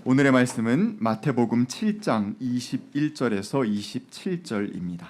오늘의 말씀은 마태복음 7장 21절에서 27절입니다.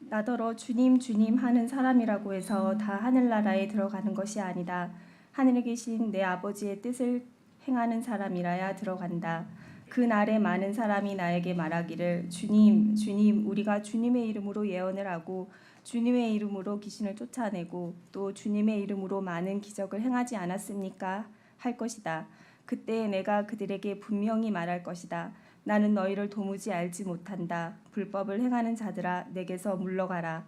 나더러 주님 주님 하는 사람이라고 해서 다 하늘나라에 들어가는 것이 아니다. 하늘에 계신 내 아버지의 뜻을 행하는 사람이라야 들어간다. 그 날에 많은 사람이 나에게 말하기를 주님 주님 우리가 주님의 이름으로 예언을 하고 주님의 이름으로 귀신을 쫓아내고 또 주님의 이름으로 많은 기적을 행하지 않았습니까? 할 것이다. 그때 내가 그들에게 분명히 말할 것이다. 나는 너희를 도무지 알지 못한다. 불법을 행하는 자들아 내게서 물러가라.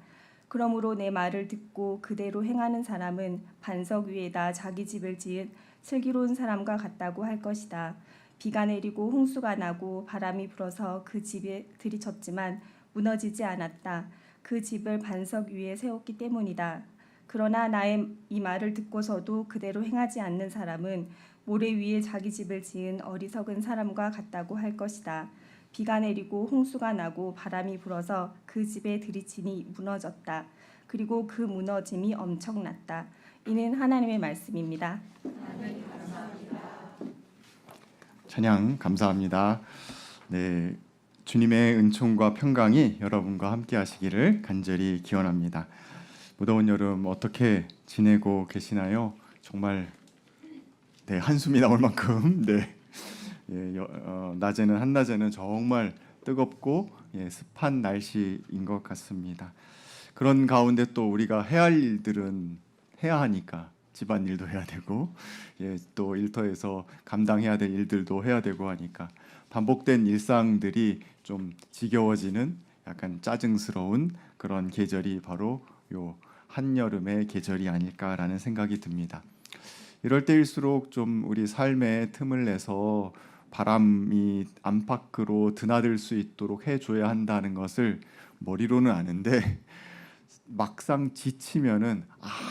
그러므로 내 말을 듣고 그대로 행하는 사람은 반석 위에다 자기 집을 지은 슬기로운 사람과 같다고 할 것이다. 비가 내리고 홍수가 나고 바람이 불어서 그 집에 들이쳤지만 무너지지 않았다. 그 집을 반석 위에 세웠기 때문이다. 그러나 나의 이 말을 듣고서도 그대로 행하지 않는 사람은 모래 위에 자기 집을 지은 어리석은 사람과 같다고 할 것이다. 비가 내리고 홍수가 나고 바람이 불어서 그 집에 들이치니 무너졌다. 그리고 그 무너짐이 엄청났다. 이는 하나님의 말씀입니다. 찬양 감사합니다. 네, 주님의 은총과 평강이 여러분과 함께 하시기를 간절히 기원합니다. 무더운 여름 어떻게 지내고 계시나요? 정말 한숨이 나올 만큼 낮에는 한낮에는 정말 뜨겁고 습한 날씨인 것 같습니다. 그런 가운데 또 우리가 해야 할 일들은 해야 하니까 집안일도 해야 되고 또 일터에서 감당해야 될 일들도 해야 되고 하니까 반복된 일상들이 좀 지겨워지는 약간 짜증스러운 그런 계절이 바로 요 한여름의 계절이 아닐까라는 생각이 듭니다. 이럴 때일수록 좀 우리 삶에 틈을 내서 바람이 안팎으로 드나들 수 있도록 해줘야 한다는 것을 머리로는 아는데 막상 지치면은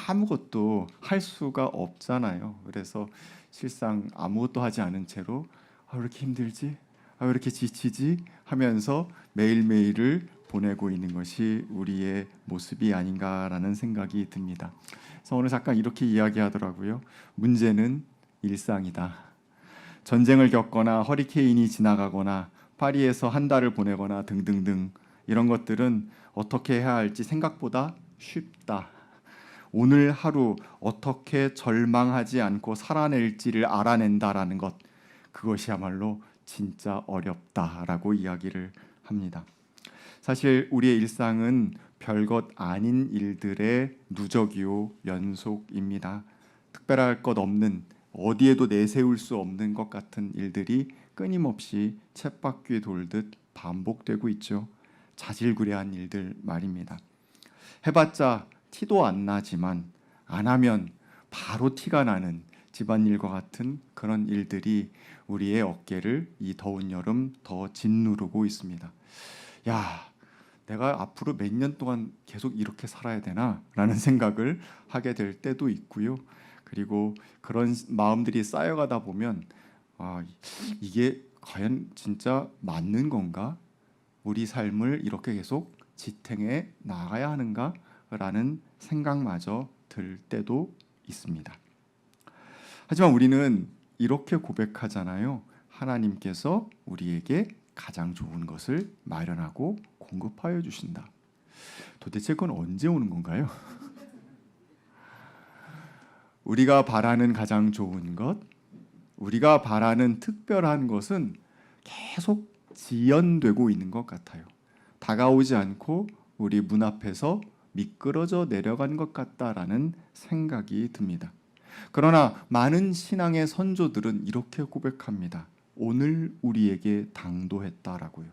아무것도 할 수가 없잖아요. 그래서 실상 아무것도 하지 않은 채로 왜 이렇게 힘들지? 왜 이렇게 지치지? 하면서 매일매일을 보내고 있는 것이 우리의 모습이 아닌가라는 생각이 듭니다. 그래서 오늘 잠깐 이렇게 이야기하더라고요. 문제는 일상이다. 전쟁을 겪거나 허리케인이 지나가거나 파리에서 한 달을 보내거나 등등등 이런 것들은 어떻게 해야 할지 생각보다 쉽다. 오늘 하루 어떻게 절망하지 않고 살아낼지를 알아낸다라는 것, 그것이야말로 진짜 어렵다라고 이야기를 합니다. 사실 우리의 일상은 별것 아닌 일들의 누적이요 연속입니다. 특별할 것 없는, 어디에도 내세울 수 없는 것 같은 일들이 끊임없이 쳇바퀴 돌듯 반복되고 있죠. 자질구레한 일들 말입니다. 해봤자 티도 안 나지만 안 하면 바로 티가 나는 집안일과 같은 그런 일들이 우리의 어깨를 이 더운 여름 더 짓누르고 있습니다. 야, 내가 앞으로 몇 년 동안 계속 이렇게 살아야 되나? 라는 생각을 하게 될 때도 있고요. 그리고 그런 마음들이 쌓여가다 보면 이게 과연 진짜 맞는 건가? 우리 삶을 이렇게 계속 지탱해 나가야 하는가? 라는 생각마저 들 때도 있습니다. 하지만 우리는 이렇게 고백하잖아요. 하나님께서 우리에게 가장 좋은 것을 마련하고 공급하여 주신다. 도대체 그건 언제 오는 건가요? 우리가 바라는 가장 좋은 것, 우리가 바라는 특별한 것은 계속 지연되고 있는 것 같아요. 다가오지 않고 우리 문 앞에서 미끄러져 내려간 것 같다라는 생각이 듭니다. 그러나 많은 신앙의 선조들은 이렇게 고백합니다. 오늘 우리에게 당도했다라고요.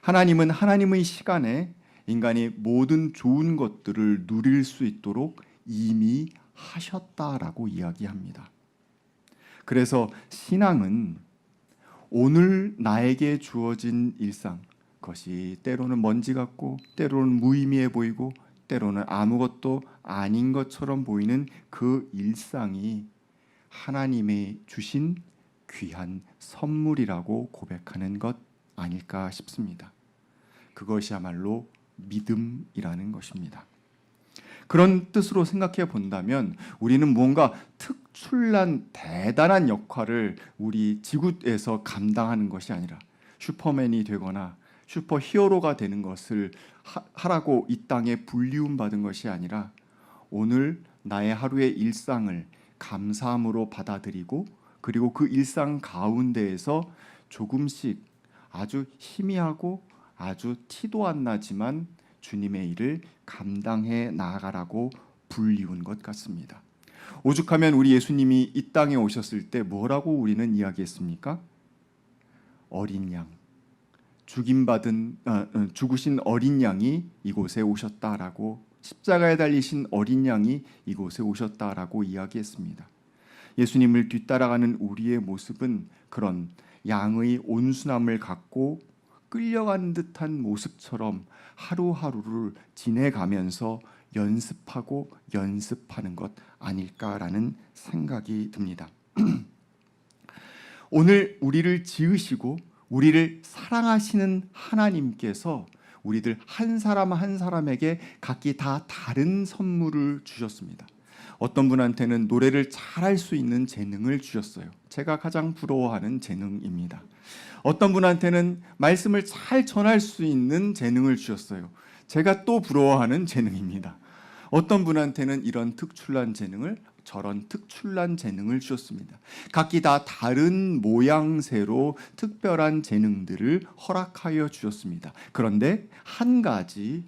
하나님은 하나님의 시간에 인간이 모든 좋은 것들을 누릴 수 있도록 이미 하셨다라고 이야기합니다. 그래서 신앙은 오늘 나에게 주어진 일상, 그것이 때로는 먼지 같고 때로는 무의미해 보이고 때로는 아무것도 아닌 것처럼 보이는 그 일상이 하나님의 주신 귀한 선물이라고 고백하는 것 아닐까 싶습니다. 그것이야말로 믿음이라는 것입니다. 그런 뜻으로 생각해 본다면 우리는 무언가 특출난 대단한 역할을 우리 지구에서 감당하는 것이 아니라 슈퍼맨이 되거나 슈퍼 히어로가 되는 것을 하라고 이 땅에 불리움 받은 것이 아니라 오늘 나의 하루의 일상을 감사함으로 받아들이고 그리고 그 일상 가운데에서 조금씩 아주 희미하고 아주 티도 안 나지만 주님의 일을 감당해 나아가라고 불리운 것 같습니다. 오죽하면 우리 예수님이 이 땅에 오셨을 때 뭐라고 우리는 이야기했습니까? 어린 양, 죽으신 어린 양이 이곳에 오셨다라고, 십자가에 달리신 어린 양이 이곳에 오셨다라고 이야기했습니다. 예수님을 뒤따라가는 우리의 모습은 그런 양의 온순함을 갖고 끌려가는 듯한 모습처럼 하루하루를 지내가면서 연습하고 연습하는 것 아닐까라는 생각이 듭니다. 오늘 우리를 지으시고 우리를 사랑하시는 하나님께서 우리들 한 사람 한 사람에게 각기 다 다른 선물을 주셨습니다. 어떤 분한테는 노래를 잘할 수 있는 재능을 주셨어요. 제가 가장 부러워하는 재능입니다. 어떤 분한테는 말씀을 잘 전할 수 있는 재능을 주셨어요. 제가 또 부러워하는 재능입니다. 어떤 분한테는 이런 특출난 재능을, 저런 특출난 재능을 주셨습니다. 각기 다 다른 모양새로 특별한 재능들을 허락하여 주셨습니다. 그런데 한 가지,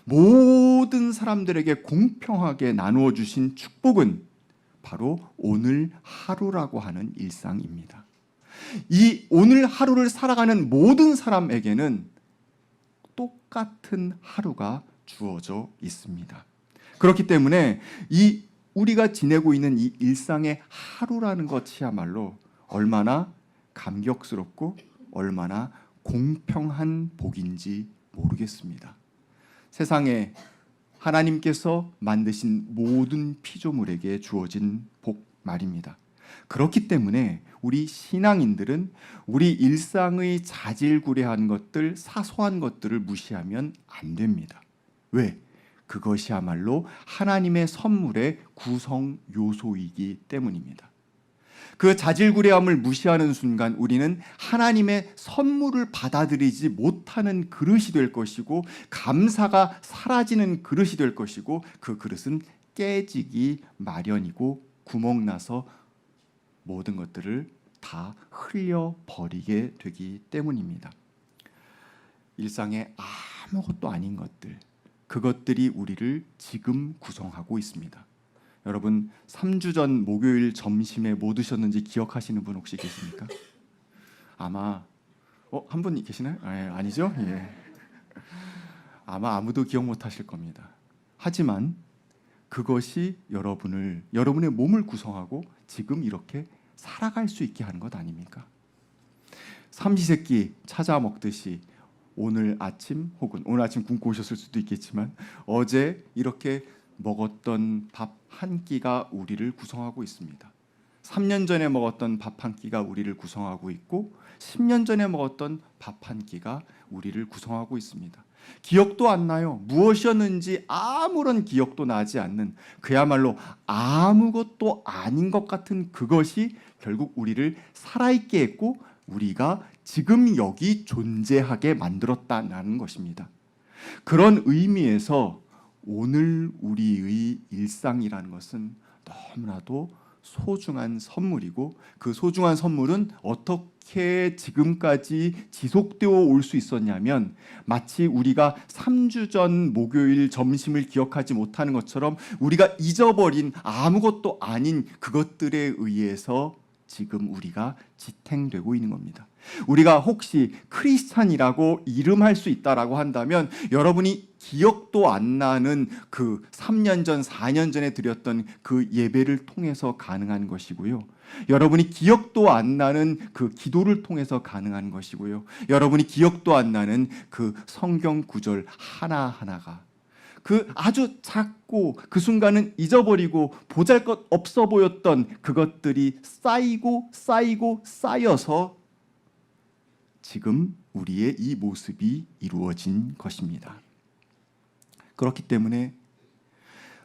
모든 사람들에게 공평하게 나누어 주신 축복은 바로 오늘 하루라고 하는 일상입니다. 이 오늘 하루를 살아가는 모든 사람에게는 똑같은 하루가 주어져 있습니다. 그렇기 때문에 이 우리가 지내고 있는 이 일상의 하루라는 것이야말로 얼마나 감격스럽고 얼마나 공평한 복인지 모르겠습니다. 세상에 하나님께서 만드신 모든 피조물에게 주어진 복 말입니다. 그렇기 때문에 우리 신앙인들은 우리 일상의 자질구레한 것들, 사소한 것들을 무시하면 안 됩니다. 왜? 그것이야말로 하나님의 선물의 구성 요소이기 때문입니다. 그 자질구레함을 무시하는 순간 우리는 하나님의 선물을 받아들이지 못하는 그릇이 될 것이고, 감사가 사라지는 그릇이 될 것이고, 그 그릇은 깨지기 마련이고 구멍나서 모든 것들을 다 흘려버리게 되기 때문입니다. 일상에 아무것도 아닌 것들, 그것들이 우리를 지금 구성하고 있습니다. 여러분, 3주 전 목요일 점심에 뭐 드셨는지 기억하시는 분 혹시 계십니까? 아마 한 분 계시나요? 아니죠? 예. 아마 아무도 기억 못 하실 겁니다. 하지만 그것이 여러분의 몸을 구성하고 지금 이렇게 살아갈 수 있게 하는 것 아닙니까? 삼시세끼 찾아 먹듯이 오늘 아침 혹은 오늘 아침 굶고 오셨을 수도 있겠지만 어제 이렇게 먹었던 밥 한 끼가 우리를 구성하고 있습니다. 3년 전에 먹었던 밥 한 끼가 우리를 구성하고 있고 10년 전에 먹었던 밥 한 끼가 우리를 구성하고 있습니다. 기억도 안 나요. 무엇이었는지 아무런 기억도 나지 않는, 그야말로 아무것도 아닌 것 같은 그것이 결국 우리를 살아있게 했고 우리가 지금 여기 존재하게 만들었다는 것입니다. 그런 의미에서 오늘 우리의 일상이라는 것은 너무나도 소중한 선물이고, 그 소중한 선물은 어떻게 지금까지 지속되어 올 수 있었냐면, 마치 우리가 3주 전 목요일 점심을 기억하지 못하는 것처럼 우리가 잊어버린 아무것도 아닌 그것들에 의해서 지금 우리가 지탱되고 있는 겁니다. 우리가 혹시 크리스찬이라고 이름할 수 있다라고 한다면 여러분이 기억도 안 나는 그 3년 전, 4년 전에 드렸던 그 예배를 통해서 가능한 것이고요. 여러분이 기억도 안 나는 그 기도를 통해서 가능한 것이고요. 여러분이 기억도 안 나는 그 성경 구절 하나하나가 그 아주 작고 그 순간은 잊어버리고 보잘것 없어 보였던 그것들이 쌓이고 쌓여서 지금 우리의 이 모습이 이루어진 것입니다. 그렇기 때문에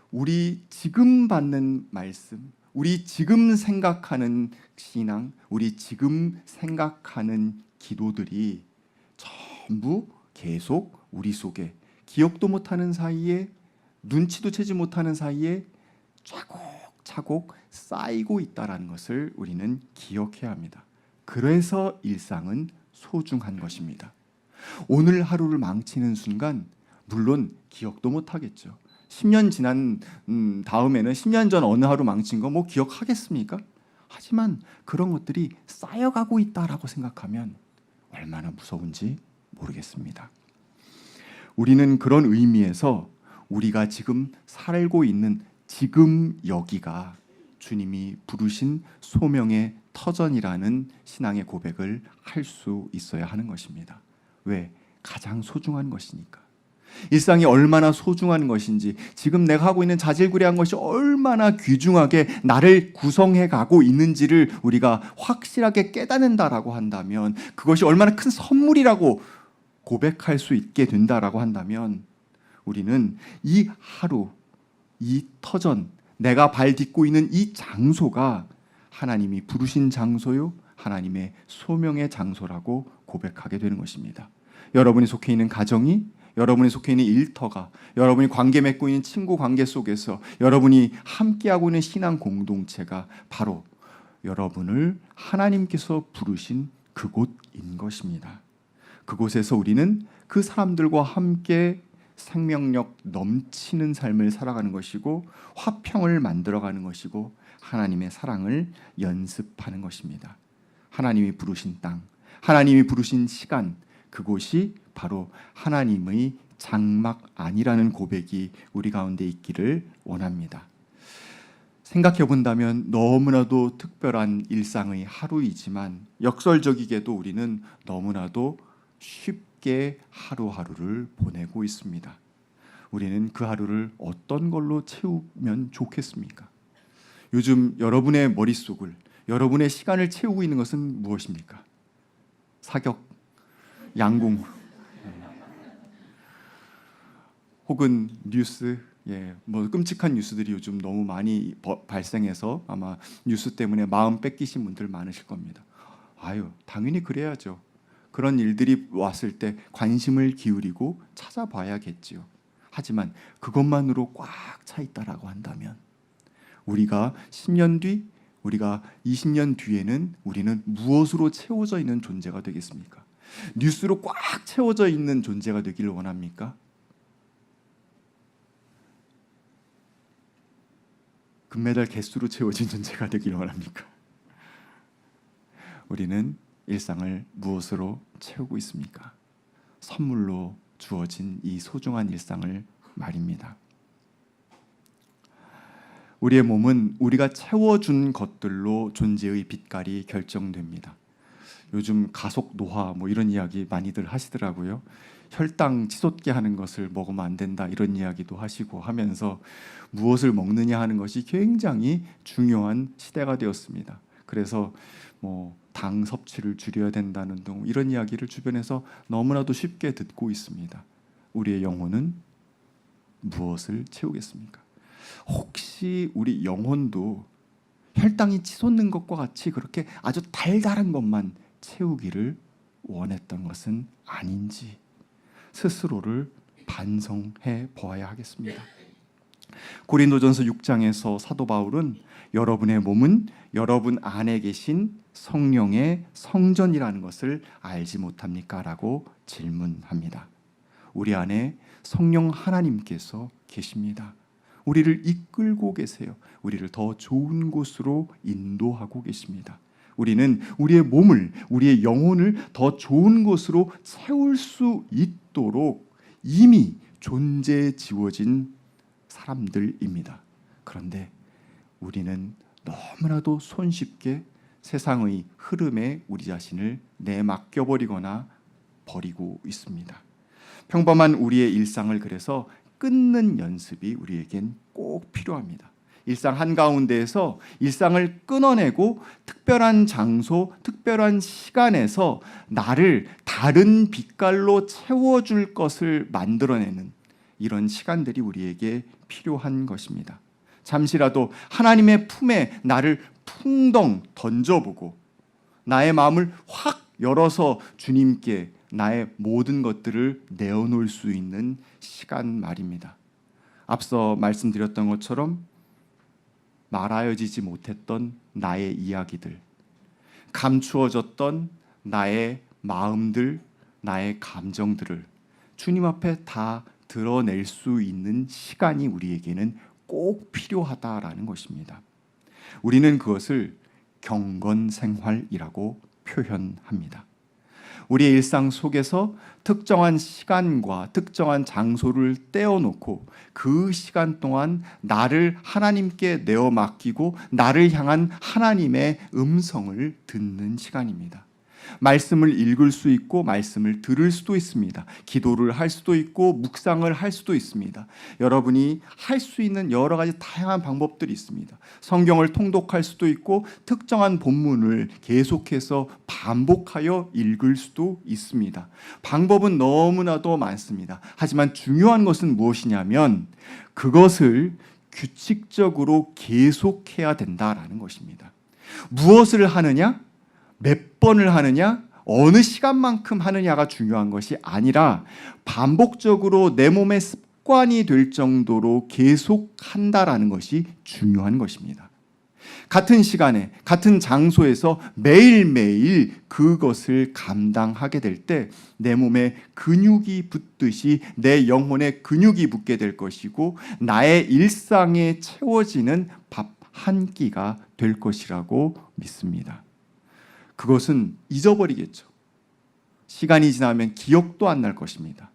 우리 지금 받는 말씀, 우리 지금 생각하는 신앙, 우리 지금 생각하는 기도들이 전부 계속 우리 속에 기억도 못하는 사이에, 눈치도 채지 못하는 사이에 차곡차곡 쌓이고 있다는 것을 우리는 기억해야 합니다. 그래서 일상은 소중한 것입니다. 오늘 하루를 망치는 순간 물론 기억도 못하겠죠. 10년 지난 다음에는 10년 전 어느 하루 망친 거 뭐 기억하겠습니까? 하지만 그런 것들이 쌓여가고 있다라고 생각하면 얼마나 무서운지 모르겠습니다. 우리는 그런 의미에서 우리가 지금 살고 있는 지금 여기가 주님이 부르신 소명의 터전이라는 신앙의 고백을 할 수 있어야 하는 것입니다. 왜? 가장 소중한 것이니까. 일상이 얼마나 소중한 것인지, 지금 내가 하고 있는 자질구레한 것이 얼마나 귀중하게 나를 구성해 가고 있는지를 우리가 확실하게 깨닫는다라고 한다면, 그것이 얼마나 큰 선물이라고 고백할 수 있게 된다라고 한다면, 우리는 이 하루, 이 터전, 내가 발 딛고 있는 이 장소가 하나님이 부르신 장소요, 하나님의 소명의 장소라고 고백하게 되는 것입니다. 여러분이 속해 있는 가정이, 여러분이 속해 있는 일터가, 여러분이 관계 맺고 있는 친구 관계 속에서 여러분이 함께하고 있는 신앙 공동체가 바로 여러분을 하나님께서 부르신 그곳인 것입니다. 그곳에서 우리는 그 사람들과 함께 생명력 넘치는 삶을 살아가는 것이고, 화평을 만들어가는 것이고, 하나님의 사랑을 연습하는 것입니다. 하나님이 부르신 땅, 하나님이 부르신 시간, 그곳이 바로 하나님의 장막 아니라는 고백이 우리 가운데 있기를 원합니다. 생각해 본다면 너무나도 특별한 일상의 하루이지만 역설적이게도 우리는 너무나도 쉽게 하루하루를 보내고 있습니다. 우리는 그 하루를 어떤 걸로 채우면 좋겠습니까? 요즘 여러분의 머릿속을, 여러분의 시간을 채우고 있는 것은 무엇입니까? 사격, 양궁, 혹은 뉴스, 뭐 끔찍한 뉴스들이 요즘 너무 많이 발생해서 아마 뉴스 때문에 마음 뺏기신 분들 많으실 겁니다. 당연히 그래야죠. 그런 일들이 왔을 때 관심을 기울이고 찾아봐야겠지요. 하지만 그것만으로 꽉 차 있다라고 한다면 우리가 10년 뒤, 우리가 20년 뒤에는 우리는 무엇으로 채워져 있는 존재가 되겠습니까? 뉴스로 꽉 채워져 있는 존재가 되기를 원합니까? 금메달 개수로 채워진 존재가 되기를 원합니까? 우리는 일상을 무엇으로 채우고 있습니까? 선물로 주어진 이 소중한 일상을 말입니다. 우리의 몸은 우리가 채워준 것들로 존재의 빛깔이 결정됩니다. 요즘 가속 노화 뭐 이런 이야기 많이들 하시더라고요. 혈당 치솟게 하는 것을 먹으면 안 된다 이런 이야기도 하시고 하면서 무엇을 먹느냐 하는 것이 굉장히 중요한 시대가 되었습니다. 그래서 뭐 당 섭취를 줄여야 된다는 등 이런 이야기를 주변에서 너무나도 쉽게 듣고 있습니다. 우리의 영혼은 무엇을 채우겠습니까? 혹시 우리 영혼도 혈당이 치솟는 것과 같이 그렇게 아주 달달한 것만 채우기를 원했던 것은 아닌지 스스로를 반성해 보아야 하겠습니다. 고린도전서 6장에서 사도 바울은 여러분의 몸은 여러분 안에 계신 성령의 성전이라는 것을 알지 못합니까? 라고 질문합니다. 우리 안에 성령 하나님께서 계십니다. 우리를 이끌고 계세요. 우리를 더 좋은 곳으로 인도하고 계십니다. 우리는 우리의 몸을, 우리의 영혼을 더 좋은 곳으로 채울 수 있도록 이미 존재에 지워진 사람들입니다. 그런데 우리는 너무나도 손쉽게 세상의 흐름에 우리 자신을 내맡겨버리거나 버리고 있습니다. 평범한 우리의 일상을 그래서 끊는 연습이 우리에겐 꼭 필요합니다. 일상 한가운데에서 일상을 끊어내고 특별한 장소, 특별한 시간에서 나를 다른 빛깔로 채워줄 것을 만들어내는 이런 시간들이 우리에게 필요한 것입니다. 잠시라도 하나님의 품에 나를 풍덩 던져보고 나의 마음을 확 열어서 주님께 나의 모든 것들을 내어놓을 수 있는 시간 말입니다. 앞서 말씀드렸던 것처럼 말하여지지 못했던 나의 이야기들, 감추어졌던 나의 마음들, 나의 감정들을 주님 앞에 다 드러낼 수 있는 시간이 우리에게는 꼭 필요하다라는 것입니다. 우리는 그것을 경건생활이라고 표현합니다. 우리의 일상 속에서 특정한 시간과 특정한 장소를 떼어놓고 그 시간 동안 나를 하나님께 내어 맡기고 나를 향한 하나님의 음성을 듣는 시간입니다. 말씀을 읽을 수 있고 말씀을 들을 수도 있습니다. 기도를 할 수도 있고 묵상을 할 수도 있습니다. 여러분이 할 수 있는 여러 가지 다양한 방법들이 있습니다. 성경을 통독할 수도 있고 특정한 본문을 계속해서 반복하여 읽을 수도 있습니다. 방법은 너무나도 많습니다. 하지만 중요한 것은 무엇이냐면 그것을 규칙적으로 계속해야 된다라는 것입니다. 무엇을 하느냐? 몇 번을 하느냐, 어느 시간만큼 하느냐가 중요한 것이 아니라 반복적으로 내 몸의 습관이 될 정도로 계속한다라는 것이 중요한 것입니다. 같은 시간에 같은 장소에서 매일매일 그것을 감당하게 될 때 내 몸에 근육이 붙듯이 내 영혼에 근육이 붙게 될 것이고 나의 일상에 채워지는 밥 한 끼가 될 것이라고 믿습니다. 그것은 잊어버리겠죠. 시간이 지나면 기억도 안 날 것입니다.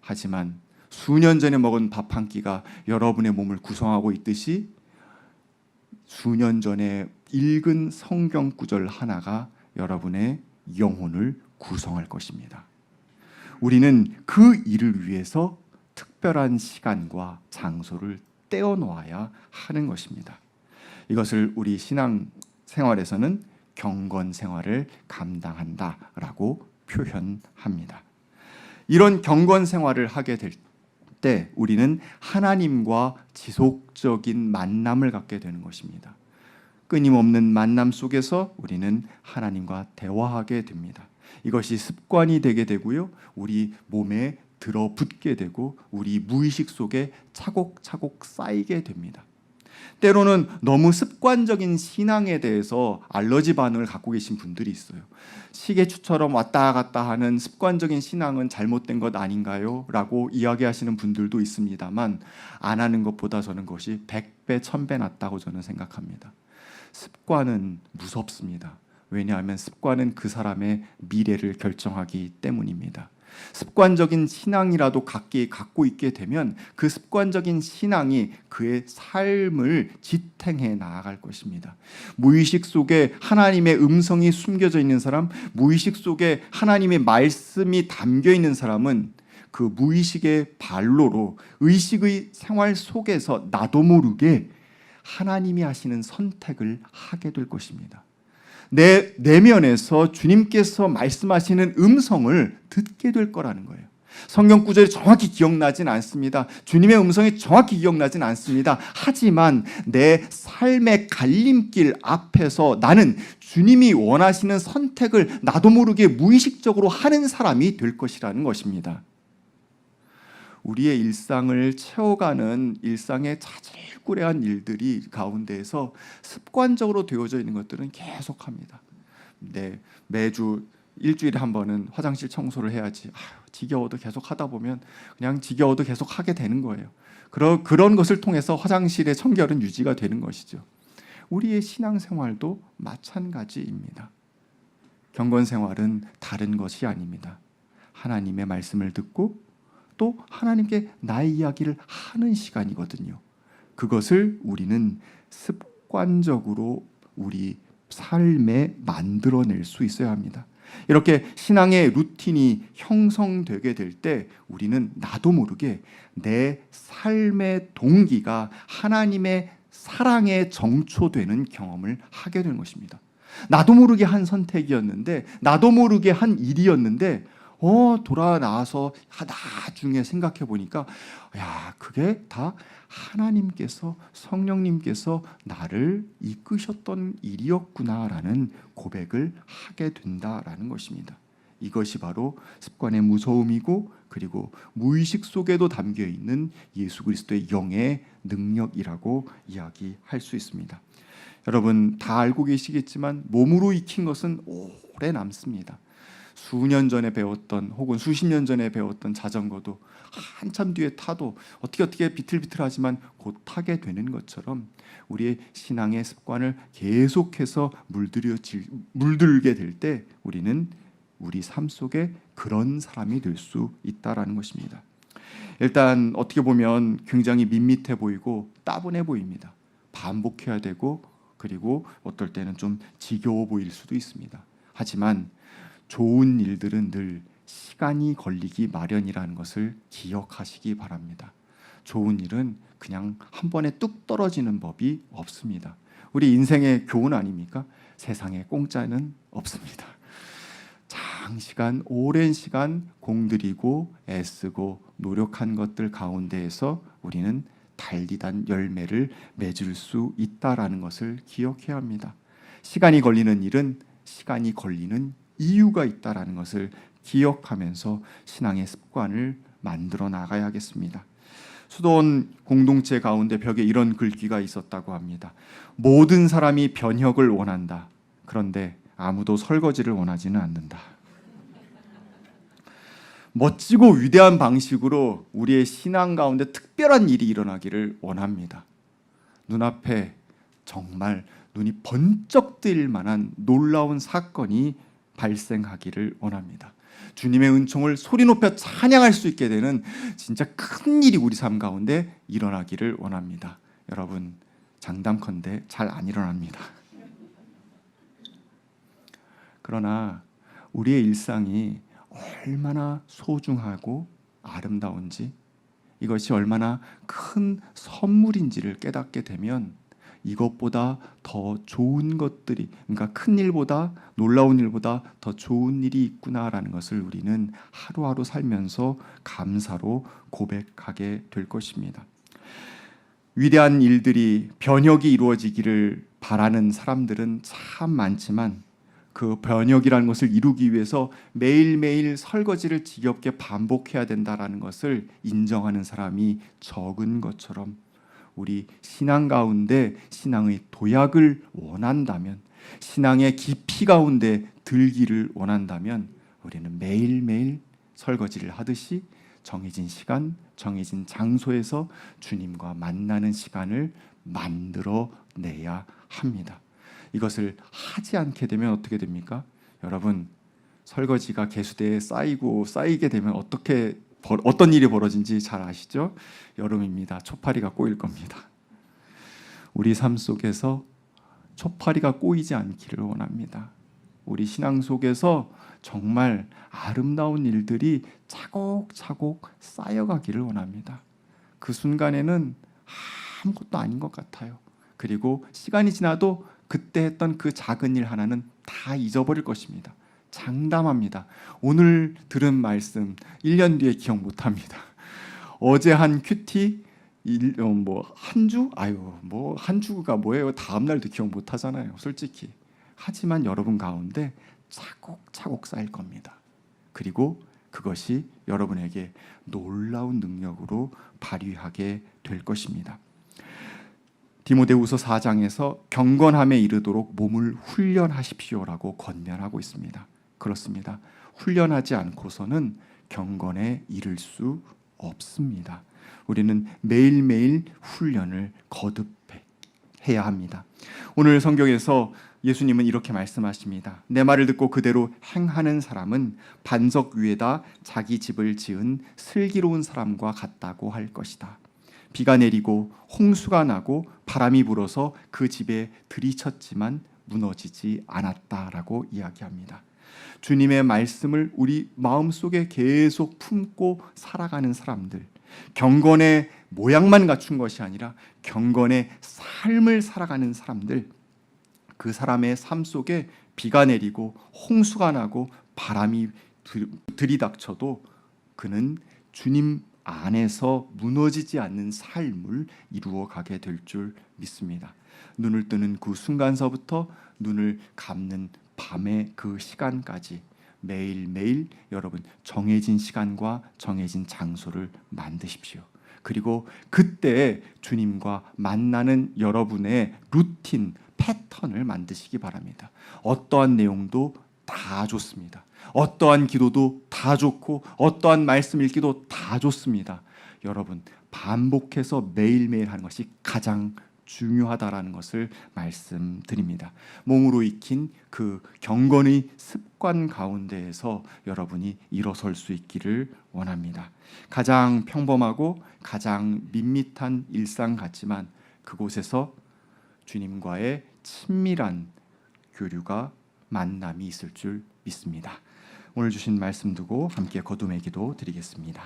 하지만 수년 전에 먹은 밥 한 끼가 여러분의 몸을 구성하고 있듯이 수년 전에 읽은 성경 구절 하나가 여러분의 영혼을 구성할 것입니다. 우리는 그 일을 위해서 특별한 시간과 장소를 떼어놓아야 하는 것입니다. 이것을 우리 신앙 생활에서는 경건 생활을 감당한다라고 표현합니다. 이런 경건 생활을 하게 될 때 우리는 하나님과 지속적인 만남을 갖게 되는 것입니다. 끊임없는 만남 속에서 우리는 하나님과 대화하게 됩니다. 이것이 습관이 되게 되고요. 우리 몸에 들어붙게 되고 우리 무의식 속에 차곡차곡 쌓이게 됩니다. 때로는 너무 습관적인 신앙에 대해서 알러지 반응을 갖고 계신 분들이 있어요. 시계추처럼 왔다 갔다 하는 습관적인 신앙은 잘못된 것 아닌가요? 라고 이야기하시는 분들도 있습니다만 안 하는 것보다 저는 그것이 100배, 1000배 낫다고 저는 생각합니다. 습관은 무섭습니다. 왜냐하면 습관은 그 사람의 미래를 결정하기 때문입니다. 습관적인 신앙이라도 갖고 있게 되면 그 습관적인 신앙이 그의 삶을 지탱해 나아갈 것입니다. 무의식 속에 하나님의 음성이 숨겨져 있는 사람, 무의식 속에 하나님의 말씀이 담겨 있는 사람은 그 무의식의 발로로 의식의 생활 속에서 나도 모르게 하나님이 하시는 선택을 하게 될 것입니다. 내 내면에서 주님께서 말씀하시는 음성을 듣게 될 거라는 거예요. 성경 구절이 정확히 기억나진 않습니다. 주님의 음성이 정확히 기억나진 않습니다. 하지만 내 삶의 갈림길 앞에서 나는 주님이 원하시는 선택을 나도 모르게 무의식적으로 하는 사람이 될 것이라는 것입니다. 우리의 일상을 채워가는 일상의 자질구레한 일들이 가운데에서 습관적으로 되어져 있는 것들은 계속합니다. 매주 일주일에 한 번은 화장실 청소를 해야지. 지겨워도 계속 하다 보면 그냥 지겨워도 계속 하게 되는 거예요. 그런 것을 통해서 화장실의 청결은 유지가 되는 것이죠. 우리의 신앙생활도 마찬가지입니다. 경건생활은 다른 것이 아닙니다. 하나님의 말씀을 듣고 또 하나님께 나의 이야기를 하는 시간이거든요. 그것을 우리는 습관적으로 우리 삶에 만들어낼 수 있어야 합니다. 이렇게 신앙의 루틴이 형성되게 될 때 우리는 나도 모르게 내 삶의 동기가 하나님의 사랑에 정초되는 경험을 하게 되는 것입니다. 나도 모르게 한 선택이었는데, 나도 모르게 한 일이었는데, 돌아 나와서 나중에 생각해 보니까, 야, 그게 다 하나님께서, 성령님께서 나를 이끄셨던 일이었구나라는 고백을 하게 된다라는 것입니다. 이것이 바로 습관의 무서움이고, 그리고 무의식 속에도 담겨 있는 예수 그리스도의 영의 능력이라고 이야기할 수 있습니다. 여러분 다 알고 계시겠지만 몸으로 익힌 것은 오래 남습니다. 수년 전에 배웠던 혹은 수십 년 전에 배웠던 자전거도 한참 뒤에 타도 어떻게 비틀비틀하지만 곧 타게 되는 것처럼 우리의 신앙의 습관을 계속해서 물들게 될 때 우리는 우리 삶 속에 그런 사람이 될 수 있다라는 것입니다. 일단 어떻게 보면 굉장히 밋밋해 보이고 따분해 보입니다. 반복해야 되고 그리고 어떨 때는 좀 지겨워 보일 수도 있습니다. 하지만 좋은 일들은 늘 시간이 걸리기 마련이라는 것을 기억하시기 바랍니다. 좋은 일은 그냥 한 번에 뚝 떨어지는 법이 없습니다. 우리 인생의 교훈 아닙니까? 세상에 공짜는 없습니다. 장시간, 오랜 시간 공들이고 애쓰고 노력한 것들 가운데에서 우리는 달디단 열매를 맺을 수 있다라는 것을 기억해야 합니다. 시간이 걸리는 일은 시간이 걸리는 이유가 있다라는 것을 기억하면서 신앙의 습관을 만들어 나가야겠습니다. 수도원 공동체 가운데 벽에 이런 글귀가 있었다고 합니다. 모든 사람이 변혁을 원한다. 그런데 아무도 설거지를 원하지는 않는다. 멋지고 위대한 방식으로 우리의 신앙 가운데 특별한 일이 일어나기를 원합니다. 눈앞에 정말 눈이 번쩍 뜨일 만한 놀라운 사건이 발생하기를 원합니다. 주님의 은총을 소리 높여 찬양할 수 있게 되는 진짜 큰 일이 우리 삶 가운데 일어나기를 원합니다. 여러분 장담컨대 잘 안 일어납니다. 그러나 우리의 일상이 얼마나 소중하고 아름다운지, 이것이 얼마나 큰 선물인지를 깨닫게 되면 이것보다 더 좋은 것들이, 그러니까 큰 일보다, 놀라운 일보다 더 좋은 일이 있구나라는 것을 우리는 하루하루 살면서 감사로 고백하게 될 것입니다. 위대한 일들이, 변혁이 이루어지기를 바라는 사람들은 참 많지만 그 변혁이라는 것을 이루기 위해서 매일매일 설거지를 지겹게 반복해야 된다라는 것을 인정하는 사람이 적은 것처럼, 우리 신앙 가운데 신앙의 도약을 원한다면, 신앙의 깊이 가운데 들기를 원한다면 우리는 매일매일 설거지를 하듯이 정해진 시간, 정해진 장소에서 주님과 만나는 시간을 만들어내야 합니다. 이것을 하지 않게 되면 어떻게 됩니까? 여러분, 설거지가 개수대에 쌓이게 되면 어떤 일이 벌어진지 잘 아시죠? 여름입니다. 초파리가 꼬일 겁니다. 우리 삶 속에서 초파리가 꼬이지 않기를 원합니다. 우리 신앙 속에서 정말 아름다운 일들이 차곡차곡 쌓여가기를 원합니다. 그 순간에는 아무것도 아닌 것 같아요. 그리고 시간이 지나도 그때 했던 그 작은 일 하나는 다 잊어버릴 것입니다. 장담합니다. 오늘 들은 말씀 1년 뒤에 기억 못합니다. 어제 한 큐티 한 주? 한 주가 뭐예요? 다음 날도 기억 못하잖아요, 솔직히. 하지만 여러분 가운데 차곡차곡 쌓일 겁니다. 그리고 그것이 여러분에게 놀라운 능력으로 발휘하게 될 것입니다. 디모데후서 4장에서 경건함에 이르도록 몸을 훈련하십시오라고 권면하고 있습니다. 그렇습니다. 훈련하지 않고서는 경건에 이를 수 없습니다. 우리는 매일매일 훈련을 거듭해야 합니다. 오늘 성경에서 예수님은 이렇게 말씀하십니다. 내 말을 듣고 그대로 행하는 사람은 반석 위에다 자기 집을 지은 슬기로운 사람과 같다고 할 것이다. 비가 내리고 홍수가 나고 바람이 불어서 그 집에 들이쳤지만 무너지지 않았다라고 이야기합니다. 주님의 말씀을 우리 마음속에 계속 품고 살아가는 사람들, 경건의 모양만 갖춘 것이 아니라 경건의 삶을 살아가는 사람들, 그 사람의 삶 속에 비가 내리고 홍수가 나고 바람이 들이닥쳐도 그는 주님 안에서 무너지지 않는 삶을 이루어 가게 될 줄 믿습니다. 눈을 뜨는 그 순간서부터 눈을 감는 밤의 그 시간까지 매일매일 여러분 정해진 시간과 정해진 장소를 만드십시오. 그리고 그때 주님과 만나는 여러분의 루틴, 패턴을 만드시기 바랍니다. 어떠한 내용도 다 좋습니다. 어떠한 기도도 다 좋고 어떠한 말씀 읽기도 다 좋습니다. 여러분 반복해서 매일매일 하는 것이 가장 중요하다라는 것을 말씀드립니다. 몸으로 익힌 그 경건의 습관 가운데에서 여러분이 일어설 수 있기를 원합니다. 가장 평범하고 가장 밋밋한 일상 같지만 그곳에서 주님과의 친밀한 교류가 만남이 있을 줄 믿습니다. 오늘 주신 말씀 두고 함께 거듭의 기도 드리겠습니다.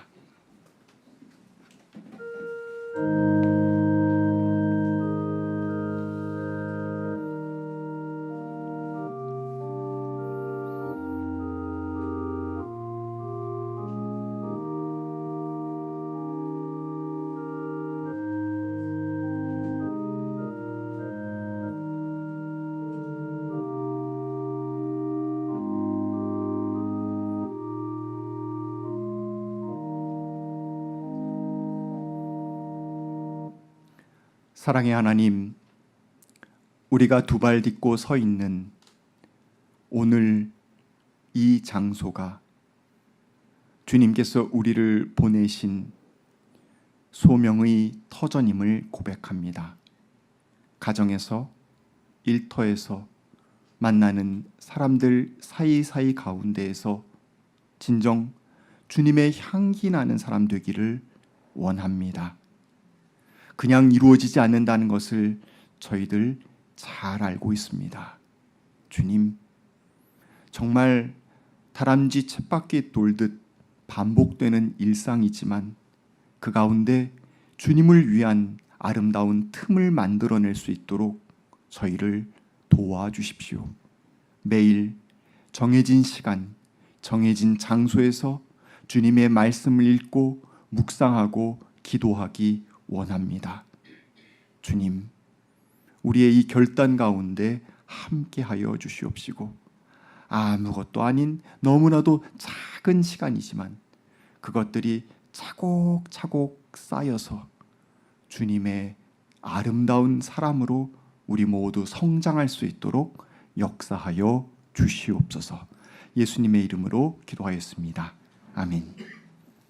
사랑의 하나님, 우리가 두 발 딛고 서 있는 오늘 이 장소가 주님께서 우리를 보내신 소명의 터전임을 고백합니다. 가정에서, 일터에서 만나는 사람들 사이사이 가운데에서 진정 주님의 향기 나는 사람 되기를 원합니다. 그냥 이루어지지 않는다는 것을 저희들 잘 알고 있습니다. 주님, 정말 다람쥐 쳇바퀴 돌듯 반복되는 일상이지만 그 가운데 주님을 위한 아름다운 틈을 만들어낼 수 있도록 저희를 도와주십시오. 매일 정해진 시간, 정해진 장소에서 주님의 말씀을 읽고 묵상하고 기도하기 원합니다. 주님, 우리의 이 결단 가운데 함께하여 주시옵시고 아무것도 아닌 너무나도 작은 시간이지만 그것들이 차곡차곡 쌓여서 주님의 아름다운 사람으로 우리 모두 성장할 수 있도록 역사하여 주시옵소서. 예수님의 이름으로 기도하였습니다. 아멘.